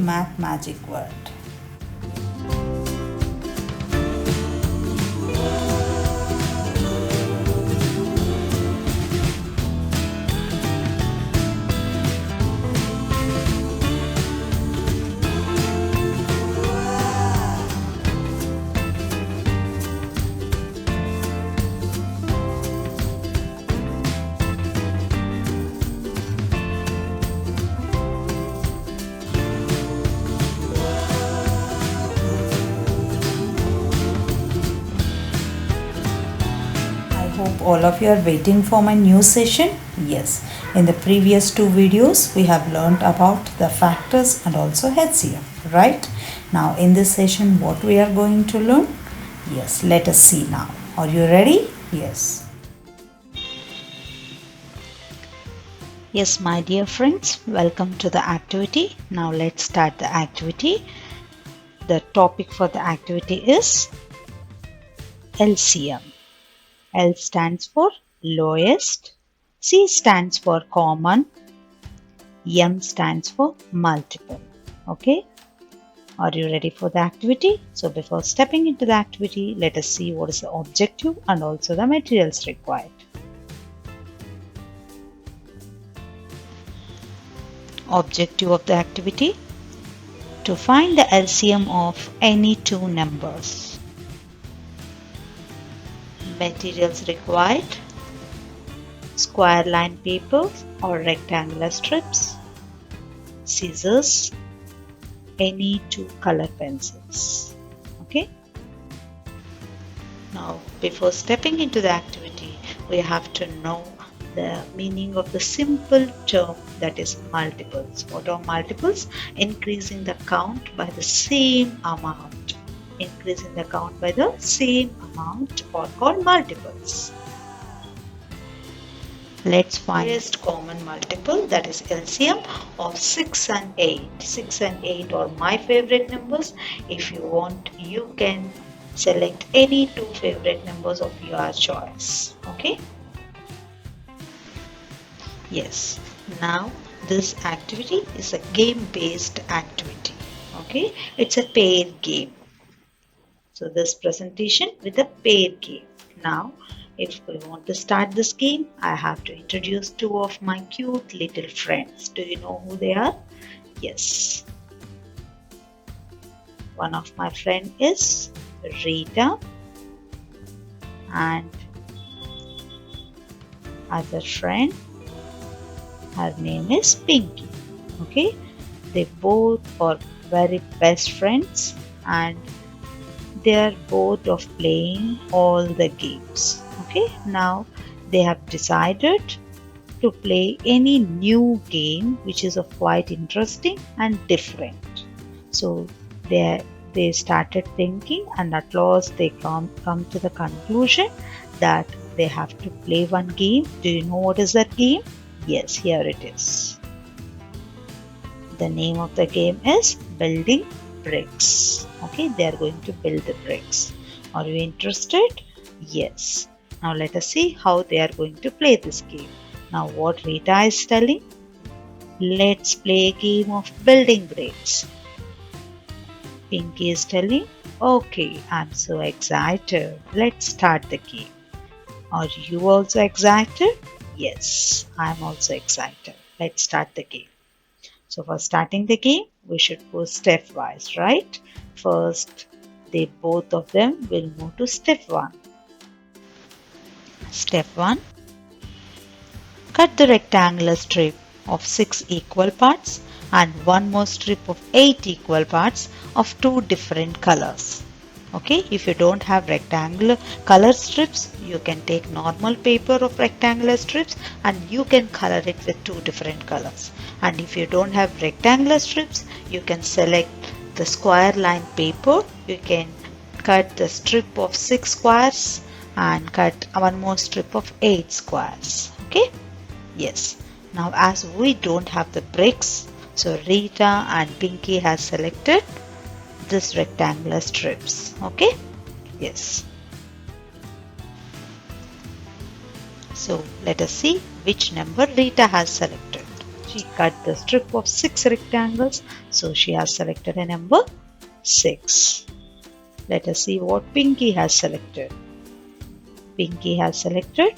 math magic world. Hope all of you are waiting for my new session. Yes, in the previous two videos we have learned about the factors and also LCM, right? Now in this session what we are going to learn? Yes, let us see now. Are you ready? Yes. Yes, my dear friends, welcome to the activity. Now let's start the activity. The topic for the activity is LCM. L stands for lowest, C stands for common, M stands for multiple. Okay, are you ready for the activity? So before stepping into the activity, let us see what is the objective and also the materials required. Objective of the activity: to find the LCM of any two numbers. Materials required: square line paper or rectangular strips, scissors, any two color pencils. Okay. Now before stepping into the activity, we have to know the meaning of the simple term that is multiples. What are multiples? Increasing the count by the same amount. Increasing the count by the same amount are called multiples. Let's find lowest common multiple, that is LCM, of 6 and 8. 6 and 8 are my favorite numbers. If you want, you can select any two favorite numbers of your choice. Okay. Yes. Now this activity is a game-based activity. Okay. It's a pair game. So this presentation with a pair game. Now, if we want to start this game, I have to introduce two of my cute little friends. Do you know who they are? Yes. One of my friend is Rita and other friend, her name is Pinky. Okay. They both are very best friends and they are both of playing all the games. Okay, now they have decided to play any new game which is of quite interesting and different. So they started thinking, and at last they come to the conclusion that they have to play one game. Do you know what is that game? Yes, here it is. The name of the game is building bricks. Okay, they are going to build the bricks. Are you interested? Yes. Now let us see how they are going to play this game. Now what Rita is telling? Let's play a game of building bricks. Pinky is telling, okay, I'm so excited. Let's start the game. Are you also excited? Yes, I'm also excited. Let's start the game. So for starting the game, we should go stepwise, right? First, both of them will move to step 1. Step 1. Cut the rectangular strip of 6 equal parts and one more strip of 8 equal parts of 2 different colors. Okay, if you don't have rectangular color strips, you can take normal paper of rectangular strips and you can color it with 2 different colors. And if you don't have rectangular strips, you can select the square line paper. You can cut the strip of 6 squares and cut one more strip of 8 squares. Okay, yes. Now as we don't have the bricks, so Rita and Pinky has selected this rectangular strips. Okay, yes. So let us see which number Rita has selected. She cut the strip of 6 rectangles, so she has selected a number 6. Let us see what Pinky has selected. Pinky has selected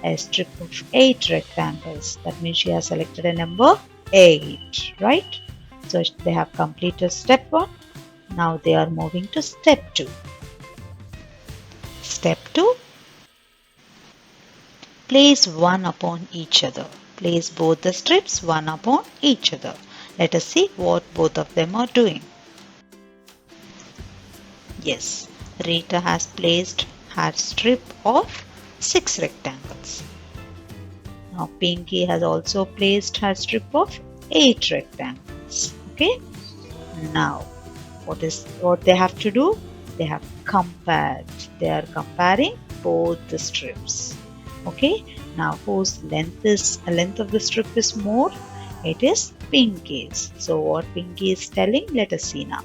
a strip of 8 rectangles. That means she has selected a number 8, right? So they have completed step 1. Now they are moving to step 2. Step 2. Place one upon each other. Place both the strips one upon each other. Let us see what both of them are doing. Yes, Rita has placed her strip of 6 rectangles. Now Pinky has also placed her strip of 8 rectangles. Okay. Now what they have to do? They have compared. They are comparing both the strips. Okay. Now whose length of the strip is more? It is Pinky's. So what Pinky is telling? Let us see now.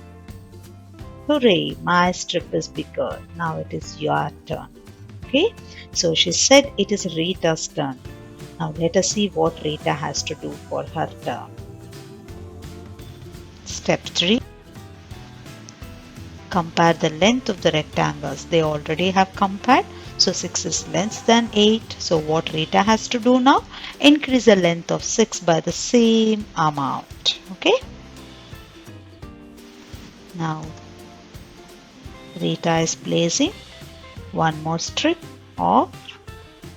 Hooray, my strip is bigger. Now it is your turn. Okay. So she said it is Rita's turn. Now let us see what Rita has to do for her turn. Step 3. Compare the length of the rectangles. They already have compared. So 6 is less than 8. So what Rita has to do now? Increase the length of 6 by the same amount. Okay. Now Rita is placing one more strip of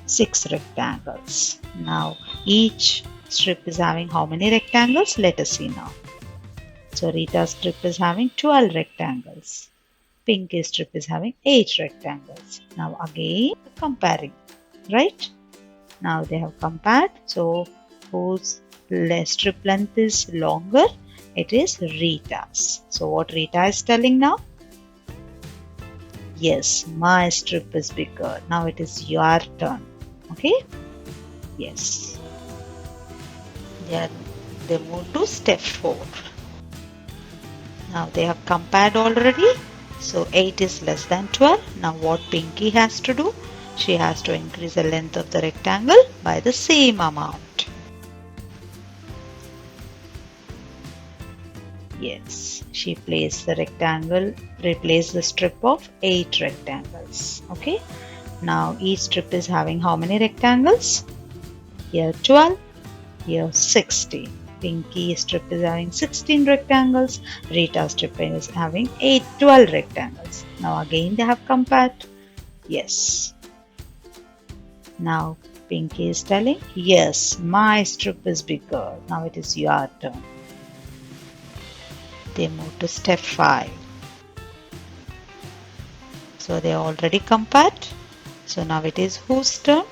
6 rectangles. Now each strip is having how many rectangles? Let us see now. So Rita's strip is having 12 rectangles. Pinky's strip is having 8 rectangles. Now again comparing, right? Now they have compared. So whose strip length is longer? It is Rita's. So what Rita is telling now? Yes, my strip is bigger. Now it is your turn. Okay? Yes. They move to step 4. Now they have compared already. So 8 is less than 12. Now what Pinky has to do? She has to increase the length of the rectangle by the same amount. Yes, she placed the rectangle, replaced the strip of 8 rectangles. Okay. Now each strip is having how many rectangles? Here 12, here 16. Pinky strip is having 16 rectangles. Rita strip is having 12 rectangles. Now again they have compared. Yes. Now Pinky is telling, yes, my strip is bigger. Now it is your turn. They move to step 5. So they already compared. So now it is whose turn?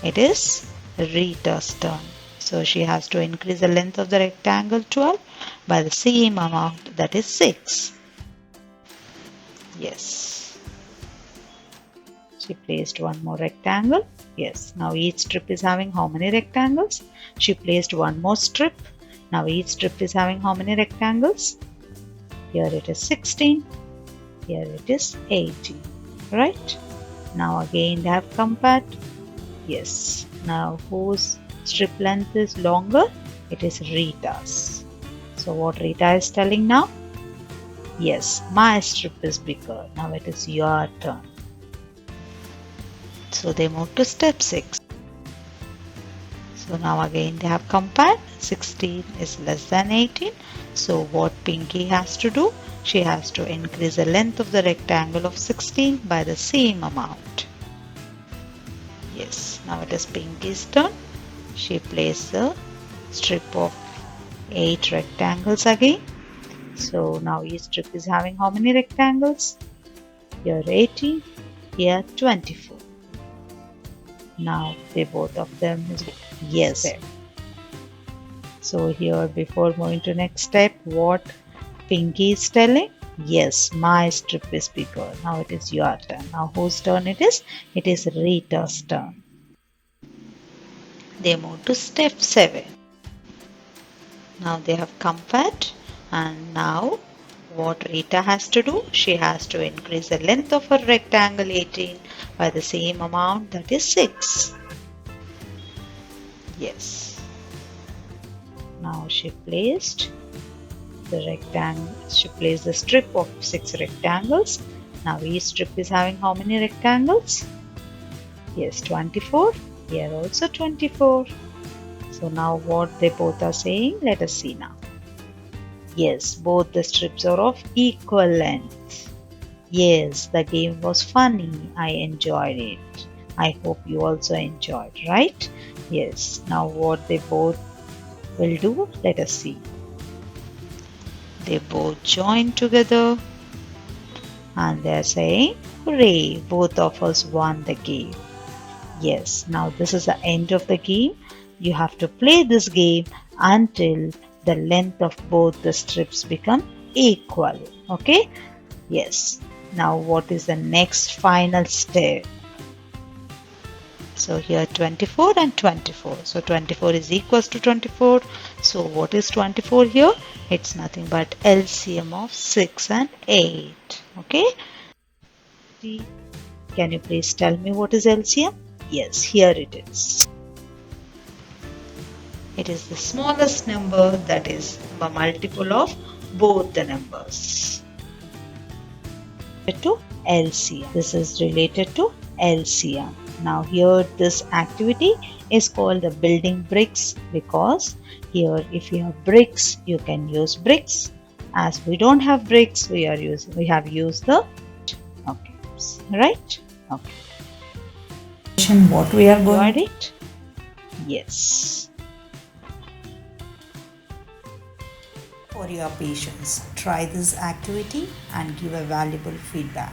It is Rita's turn. So she has to increase the length of the rectangle 12 by the same amount, that is 6. Yes. She placed one more rectangle. Yes. Now each strip is having how many rectangles? She placed one more strip. Now each strip is having how many rectangles? Here it is 16. Here it is 18. Right? Now again they have compared. Yes. Now whose strip length is longer? It is Rita's. So what Rita is telling now? Yes, my strip is bigger. Now it is your turn. So they move to step 6. So now again they have compared. 16 is less than 18. So what Pinky has to do? She has to increase the length of the rectangle of 16 by the same amount. Yes, now it is Pinky's turn. She placed the strip of 8 rectangles again. So now each strip is having how many rectangles? Here 18, here 24. Now they both of them is yes. So here before moving to next step, what Pinky is telling? Yes, my strip is bigger. Now it is your turn. Now whose turn it is? It is Rita's turn. They move to step 7. Now they have compared, and now what Rita has to do? She has to increase the length of her rectangle 18 by the same amount, that is 6. Yes. Now she placed the rectangle. She placed the strip of 6 rectangles. Now each strip is having how many rectangles? Yes, 24. Here also 24. So now what they both are saying, let us see now. Yes, both the strips are of equal length. Yes, the game was funny. I enjoyed it. I hope you also enjoyed, right? Yes, now what they both will do, let us see. They both join together and they're saying, hooray, both of us won the game. Yes, now this is the end of the game. You have to play this game until the length of both the strips become equal. Okay? Yes. Now what is the next final step? So here 24 and 24. So 24 is equals to 24. So what is 24 here? It's nothing but LCM of 6 and 8. Okay? Can you please tell me what is LCM? Yes, here it is. It is the smallest number that is a multiple of both the numbers. To LCM. This is related to LCM. Now here this activity is called the building bricks, because here if you have bricks you can use bricks. As we don't have bricks, we have used the okay, right? Okay. What we are going to it? Yes. For your patience, try this activity and give a valuable feedback.